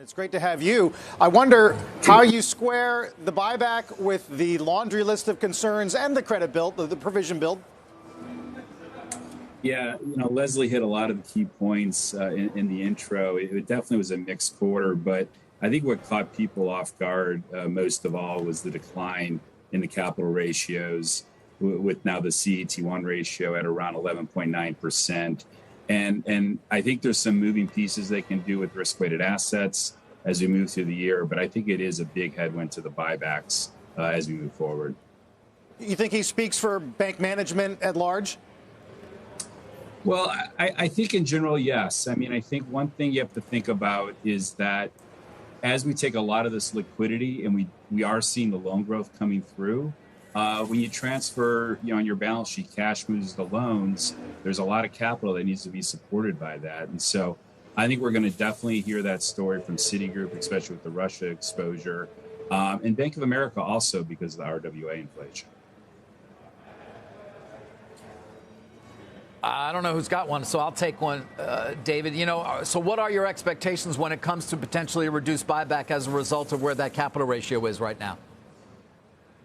It's great to have you. I wonder how you square the buyback with the laundry list of concerns and the credit bill, the provision bill. Yeah, Leslie hit a lot of the key points in the intro. It definitely was a mixed quarter, but I think what caught people off guard most of all was the decline in the capital ratios, with now the CET1 ratio at around 11.9%. And I think there's some moving pieces they can do with risk-weighted assets as we move through the year, but I think it is a big headwind to the buybacks as we move forward. You think he speaks for bank management at large? Well, I think in general, yes. I mean, I think one thing you have to think about is that as we take a lot of this liquidity and we are seeing the loan growth coming through, when you transfer, on your balance sheet, cash moves to loans, there's a lot of capital that needs to be supported by that. And so I think we're going to definitely hear that story from Citigroup, especially with the Russia exposure, and Bank of America also because of the RWA inflation. I don't know who's got one, so I'll take one, David. So what are your expectations when it comes to potentially a reduced buyback as a result of where that capital ratio is right now?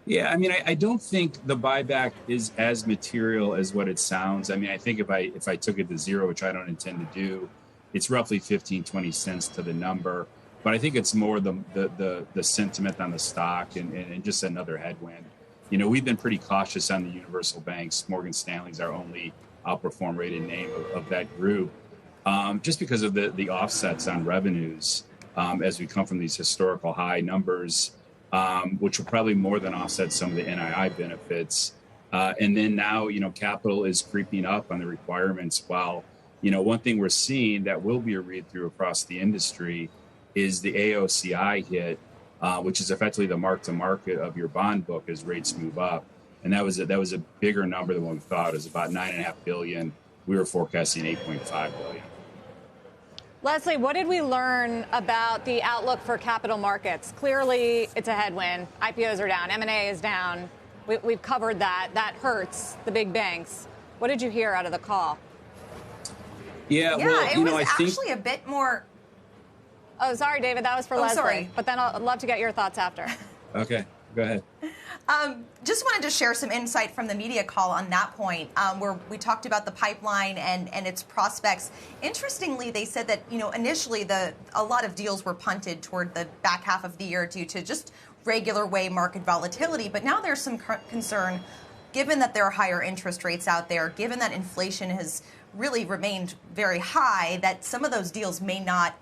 Yeah, I mean, I don't think the buyback is as material as what it sounds. I mean, I think if I took it to zero, which I don't intend to do, it's roughly 15, 20 cents to the number. But I think it's more the sentiment on the stock and just another headwind. We've been pretty cautious on the universal banks. Morgan Stanley's our only outperform rated name of that group, just because of the offsets on revenues as we come from these historical high numbers, which will probably more than offset some of the NII benefits. And then now, capital is creeping up on the requirements. While, one thing we're seeing that will be a read through across the industry is the AOCI hit, which is effectively the mark to market of your bond book as rates move up. And that was a bigger number than what we thought. It was about $9.5 billion. We were forecasting $8.5 billion. Leslie, what did we learn about the outlook for capital markets? Clearly, it's a headwind. IPOs are down. M&A is down. We've covered that. That hurts the big banks. What did you hear out of the call? Yeah, well, it was actually a bit more. Oh, sorry, David. That was for Leslie. Sorry. But then I'd love to get your thoughts after. Okay, go ahead. Just wanted to share some insight from the media call on that point, where we talked about the pipeline and its prospects. Interestingly, they said that, initially a lot of deals were punted toward the back half of the year due to just regular way market volatility. But now there's some concern, given that there are higher interest rates out there, given that inflation has really remained very high, that some of those deals may not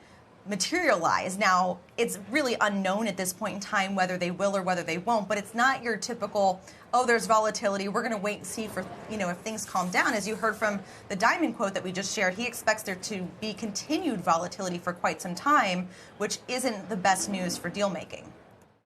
materialize. Now, it's really unknown at this point in time whether they will or whether they won't, but it's not your typical, there's volatility, we're going to wait and see for, if things calm down. As you heard from the Diamond quote that we just shared, he expects there to be continued volatility for quite some time, which isn't the best news for deal making.